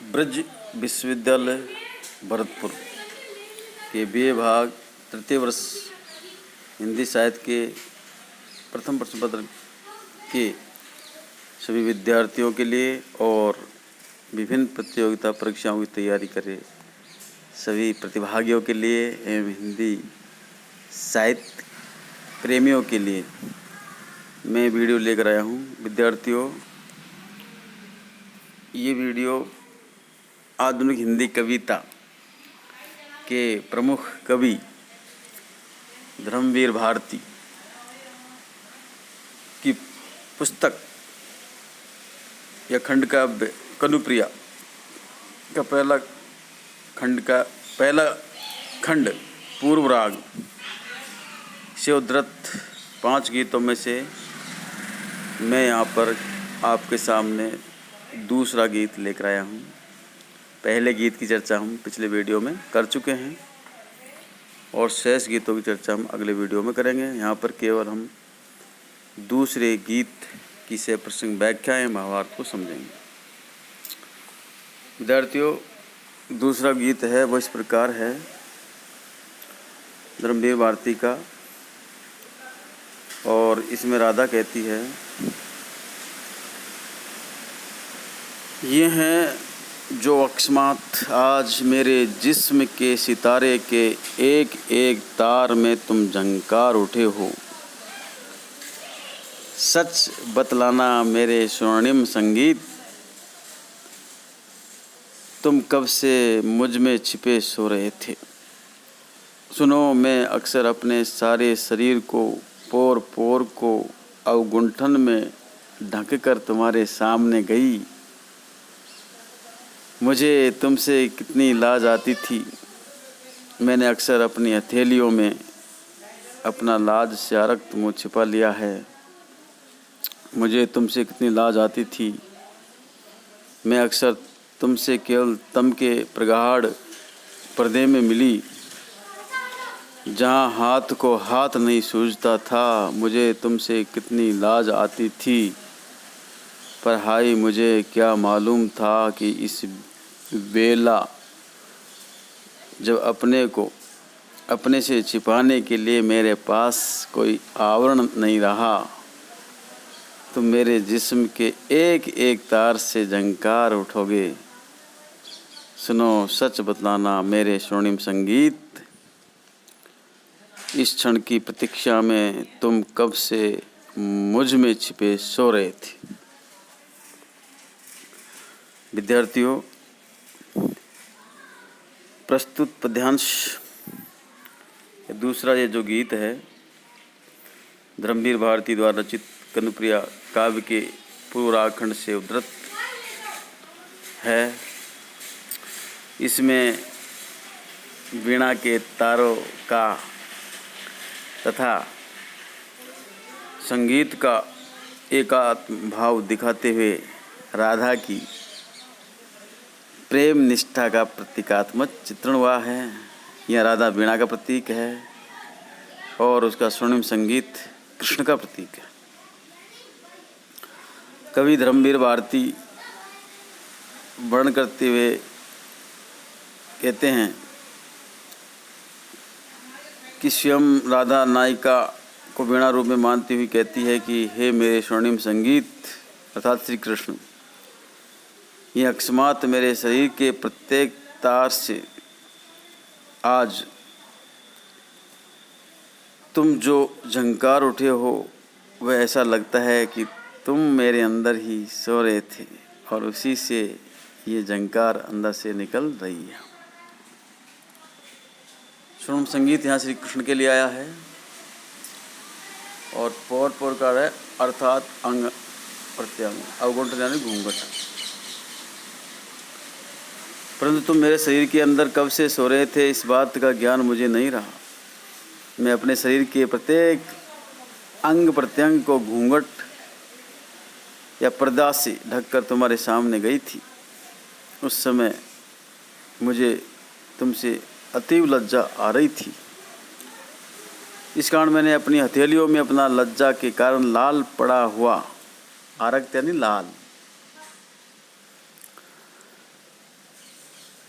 ब्रज विश्वविद्यालय भरतपुर के BA भाग तृतीय वर्ष हिंदी साहित्य के प्रथम प्रश्न पत्र के सभी विद्यार्थियों के लिए और विभिन्न प्रतियोगिता परीक्षाओं की तैयारी करे सभी प्रतिभागियों के लिए एवं हिंदी साहित्य प्रेमियों के लिए मैं वीडियो लेकर आया हूँ। विद्यार्थियों, ये वीडियो आधुनिक हिंदी कविता के प्रमुख कवि धर्मवीर भारती की पुस्तक या खंड काव्य कनुप्रिया का पहला खंड पूर्व राग से उद्धृत 5 गीतों में से मैं यहाँ पर आपके सामने दूसरा गीत लेकर आया हूँ। पहले गीत की चर्चा हम पिछले वीडियो में कर चुके हैं और शेष गीतों की चर्चा हम अगले वीडियो में करेंगे। यहाँ पर केवल हम दूसरे गीत की से प्रसंग व्याख्याएं महाभारत को समझेंगे। विद्यार्थियों, दूसरा गीत है वो इस प्रकार है, धर्मवीर भारती का, और इसमें राधा कहती है, ये हैं जो अकस्मात आज मेरे जिस्म के सितारे के एक एक तार में तुम झंकार उठे हो। सच बतलाना मेरे स्वर्णिम संगीत, तुम कब से मुझ में छिपे सो रहे थे। सुनो, मैं अक्सर अपने सारे शरीर को पोर पोर को अवगुंठन में ढक कर तुम्हारे सामने गई। मुझे तुमसे कितनी लाज आती थी। मैंने अक्सर अपनी हथेलियों में अपना लाज से आरक्त मुँह छिपा लिया है। मुझे तुमसे कितनी लाज आती थी। मैं अक्सर तुमसे केवल तम के प्रगाढ़ पर्दे में मिली, जहाँ हाथ को हाथ नहीं सूझता था। मुझे तुमसे कितनी लाज आती थी, पर हाय मुझे क्या मालूम था कि इस बेला जब अपने को अपने से छिपाने के लिए मेरे पास कोई आवरण नहीं रहा, तुम मेरे जिस्म के एक एक तार से झंकार उठोगे। सुनो, सच बतलाना मेरे स्वर्णिम संगीत, इस क्षण की प्रतीक्षा में तुम कब से मुझ में छिपे सो रहे थे। विद्यार्थियों, प्रस्तुत पद्यांश दूसरा ये जो गीत है धर्मवीर भारती द्वारा रचित कनुप्रिया काव्य के पूर्व राग खंड से उद्धृत है। इसमें वीणा के तारों का तथा संगीत का एकात्म भाव दिखाते हुए राधा की प्रेम निष्ठा का प्रतीकात्मक चित्रण हुआ है। यह राधा वीणा का प्रतीक है और उसका स्वर्णिम संगीत कृष्ण का प्रतीक है। कवि धर्मवीर भारती वर्णन करते हुए कहते हैं कि स्वयं राधा नायिका को वीणा रूप में मानती हुई कहती है कि हे मेरे स्वर्णिम संगीत अर्थात श्री कृष्ण, यह अकस्मात मेरे शरीर के प्रत्येक तार से आज तुम जो झंकार उठे हो, वह ऐसा लगता है कि तुम मेरे अंदर ही सो रहे थे और उसी से ये झंकार अंदर से निकल रही है। स्वर्णिम संगीत यहाँ श्री कृष्ण के लिए आया है और पौर पौर का है अर्थात अंग प्रत्यंग अवगुंठन यानी घूंघट। परंतु तुम मेरे शरीर के अंदर कब से सो रहे थे, इस बात का ज्ञान मुझे नहीं रहा। मैं अपने शरीर के प्रत्येक अंग प्रत्यंग को घूंघट या पर्दा से ढककर तुम्हारे सामने गई थी। उस समय मुझे तुमसे अतीव लज्जा आ रही थी। इस कारण मैंने अपनी हथेलियों में अपना लज्जा के कारण लाल पड़ा हुआ आरक्त यानी लाल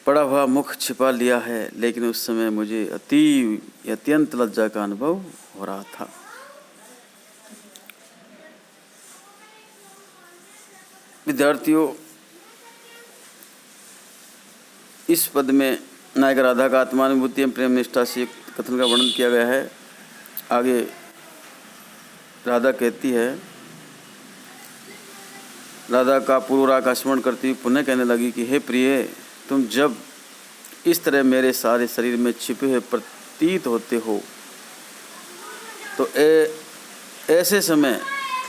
पड़ा हुआ मुख छिपा लिया है, लेकिन उस समय मुझे अत्यंत लज्जा का अनुभव हो रहा था। विद्यार्थियों, इस पद में नायिका राधा का आत्मानुभूति एवं प्रेम निष्ठा से युक्त कथन का वर्णन किया गया है। आगे राधा कहती है, राधा का पूर्व राग का स्मरण करती हुई पुनः कहने लगी कि हे प्रिय, तुम जब इस तरह मेरे सारे शरीर में छिपे हुए प्रतीत होते हो तो ऐसे समय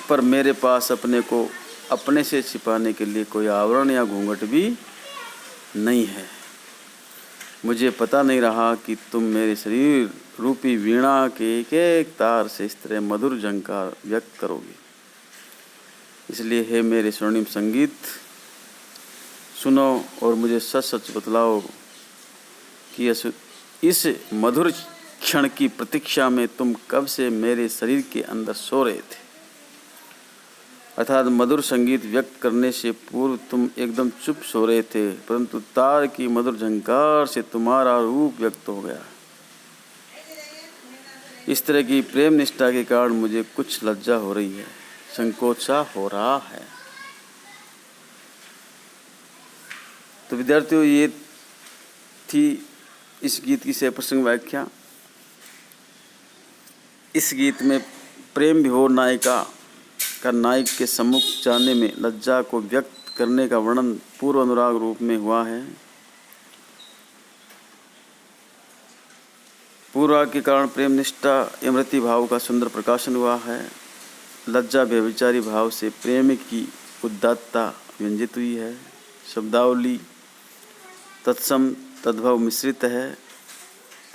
पर मेरे पास अपने को अपने से छिपाने के लिए कोई आवरण या घूंघट भी नहीं है। मुझे पता नहीं रहा कि तुम मेरे शरीर रूपी वीणा के एक एक तार से इस तरह मधुर झंकार व्यक्त करोगे। इसलिए हे मेरे स्वर्णिम संगीत, सुनो और मुझे सच सच बतलाओ कि इस मधुर क्षण की प्रतीक्षा में तुम कब से मेरे शरीर के अंदर सो रहे थे। अर्थात मधुर संगीत व्यक्त करने से पूर्व तुम एकदम चुप सो रहे थे, परंतु तार की मधुर झंकार से तुम्हारा रूप व्यक्त हो गया। इस तरह की प्रेम निष्ठा के कारण मुझे कुछ लज्जा हो रही है, संकोचा हो रहा है। तो विद्यार्थियों, ये थी इस गीत की सप्रसंग व्याख्या। इस गीत में प्रेम विभोर नायिका का नायक के सम्मुख जाने में लज्जा को व्यक्त करने का वर्णन पूर्व अनुराग रूप में हुआ है। पूर्व के कारण प्रेम निष्ठा एवं रति भाव का सुंदर प्रकाशन हुआ है। लज्जा व्यभिचारी भाव से प्रेम की उदात्तता व्यंजित हुई है। शब्दावली तत्सम तद्भव मिश्रित है,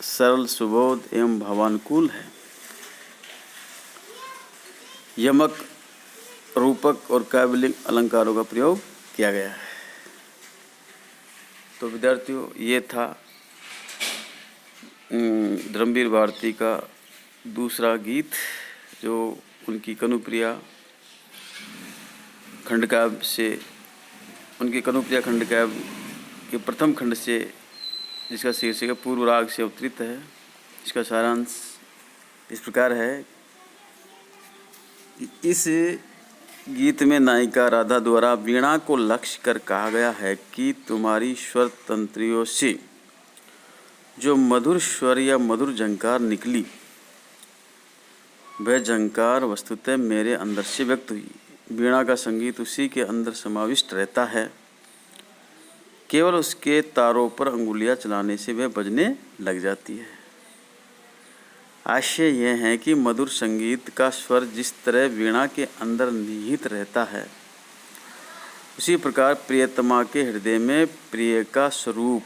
सरल सुबोध एवं भावानुकूल है। यमक, रूपक और काव्यलिंग अलंकारों का प्रयोग किया गया है। तो विद्यार्थियों, ये था धर्मवीर भारती का दूसरा गीत, जो उनकी कनुप्रिया खंडकाव्य से, उनकी कनुप्रिया खंडकाव्य के प्रथम खंड से, जिसका शीर्षक पूर्व राग से अवतरित है। इसका सारांश इस प्रकार है। इस गीत में नायिका राधा द्वारा वीणा को लक्ष्य कर कहा गया है कि तुम्हारी स्वर तंत्रियों से जो मधुर स्वर या मधुर झंकार निकली, वह झंकार वस्तुतः मेरे अंदर से व्यक्त हुई। वीणा का संगीत उसी के अंदर समाविष्ट रहता है, केवल उसके तारों पर अंगुलियां चलाने से वह बजने लग जाती है। आशय यह है कि मधुर संगीत का स्वर जिस तरह वीणा के अंदर निहित रहता है, उसी प्रकार प्रियतमा के हृदय में प्रिय का स्वरूप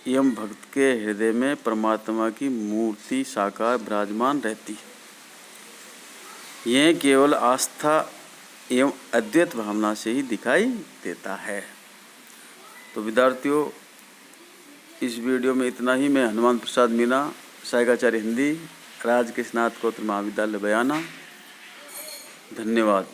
एवं भक्त के हृदय में परमात्मा की मूर्ति साकार विराजमान रहती है। यह केवल आस्था एवं अद्वैत भावना से ही दिखाई देता है। तो विद्यार्थियों, इस वीडियो में इतना ही। मैं हनुमान प्रसाद मीना, सहायकाचार्य हिंदी, राजकीय स्नातकोत्तर महाविद्यालय बयाना। धन्यवाद।